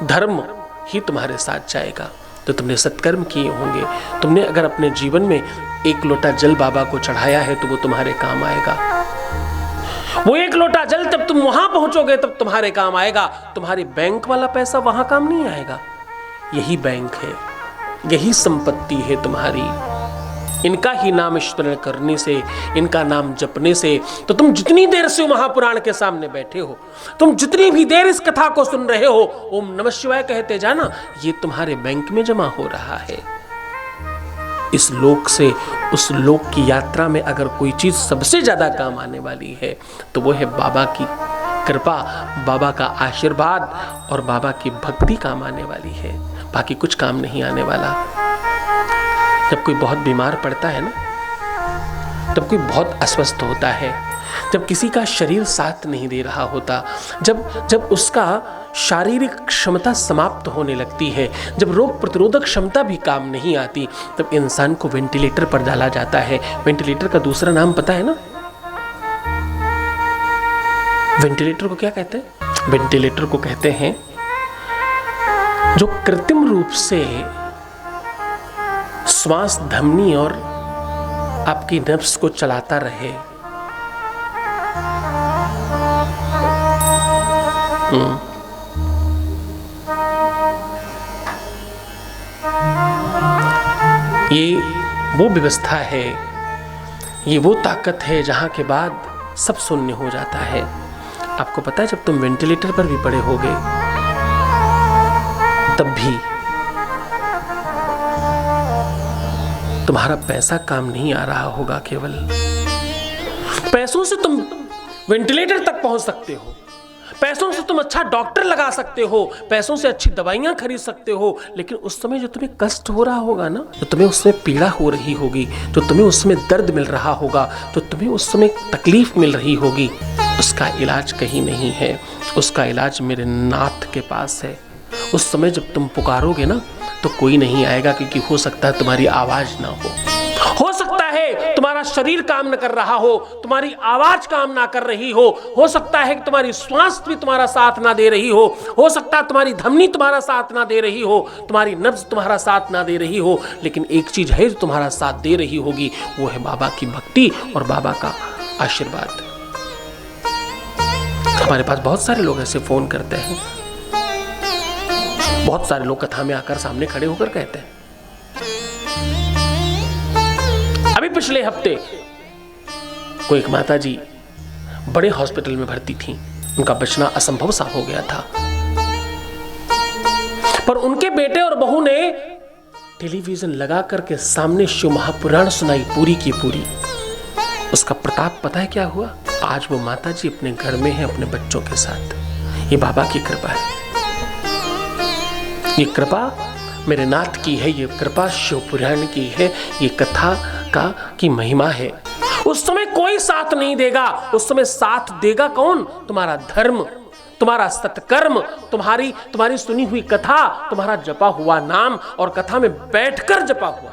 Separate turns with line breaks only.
धर्म ही तुम्हारे साथ जाएगा। तो तुमने सत्कर्म किए होंगे, तुमने अगर अपने जीवन में एक लोटा जल बाबा को चढ़ाया है तो वो तुम्हारे काम आएगा। वो एक लोटा जल तब तुम वहां पहुंचोगे तब तुम्हारे काम आएगा। तुम्हारे बैंक वाला पैसा वहां काम नहीं आएगा। यही बैंक है, यही संपत्ति है तुम्हारी। इनका ही नाम स्मरण करने से, इनका नाम जपने से, तो तुम जितनी देर से महापुराण के सामने बैठे हो, तुम जितनी भी देर इस कथा को सुन रहे हो, ओम नमः शिवाय कहते जाना, ये तुम्हारे बैंक में जमा हो रहा है। इस लोक से उस लोक की यात्रा में अगर कोई चीज सबसे ज्यादा काम आने वाली है तो वो है बाबा की कृपा, बाबा का आशीर्वाद और बाबा की भक्ति काम आने वाली है। बाकी कुछ काम नहीं आने वाला। जब कोई बहुत बीमार पड़ता है ना, जब कोई बहुत अस्वस्थ होता है, जब किसी का शरीर साथ नहीं दे रहा होता, जब उसका शारीरिक क्षमता समाप्त होने लगती है, जब रोग प्रतिरोधक क्षमता भी काम नहीं आती, तब इंसान को वेंटिलेटर पर डाला जाता है। वेंटिलेटर का दूसरा नाम पता है ना? वेंटिलेटर को क्या कहते हैं? वेंटिलेटर को कहते हैं जो कृत्रिम रूप से श्वास धमनी और आपकी नब्ज को चलाता रहे। ये वो व्यवस्था है, ये वो ताकत है जहां के बाद सब शून्य हो जाता है। आपको पता है जब तुम वेंटिलेटर पर भी पड़े होगे तब भी तुम्हारा पैसा काम नहीं आ रहा होगा। केवल पैसों से तुम वेंटिलेटर तक पहुंच सकते हो, पैसों से तुम अच्छा डॉक्टर लगा सकते हो, पैसों से अच्छी दवाइयां खरीद सकते हो, लेकिन उस समय जो तुम्हें कष्ट हो रहा होगा ना, जो तुम्हें उसमें पीड़ा हो रही होगी, जो तुम्हें उसमें दर्द मिल रहा होगा, जो तुम्हें उस समय तकलीफ मिल रही होगी, उसका इलाज कहीं नहीं है। उसका इलाज मेरे नाथ के पास है। उस समय जब तुम पुकारोगे ना तो कोई नहीं आएगा, क्योंकि हो सकता है तुम्हारी आवाज ना हो सकता है तुम्हारा शरीर काम न कर रहा हो, तुम्हारी आवाज काम ना कर रही हो सकता है कि तुम्हारी श्वास भी तुम्हारा साथ ना दे रही हो सकता है तुम्हारी धमनी तुम्हारा साथ ना दे रही हो, तुम्हारी नब्ज तुम्हारा साथ ना दे रही हो, लेकिन एक चीज है जो तुम्हारा साथ दे रही होगी, वो है बाबा की भक्ति और बाबा का आशीर्वाद। हमारे पास बहुत सारे लोग ऐसे फोन करते हैं, बहुत सारे लोग कथा में आकर सामने खड़े होकर कहते हैं। अभी पिछले हफ्ते कोई एक माता जी बड़े हॉस्पिटल में भर्ती थी, उनका बचना असंभव सा हो गया था, पर उनके बेटे और बहू ने टेलीविजन लगा करके सामने शिव महापुराण सुनाई पूरी की पूरी। उसका प्रताप पता है क्या हुआ? आज वो माता जी अपने घर में है अपने बच्चों के साथ। ये बाबा की कृपा है, ये कृपा मेरे नाथ की है, ये कृपा शिव पुराण की है, ये कथा का की महिमा है। उस समय कोई साथ नहीं देगा, उस समय साथ देगा कौन? तुम्हारा धर्म, तुम्हारा सत्कर्म, तुम्हारी सुनी हुई कथा, तुम्हारा जपा हुआ नाम और कथा में बैठकर जपा हुआ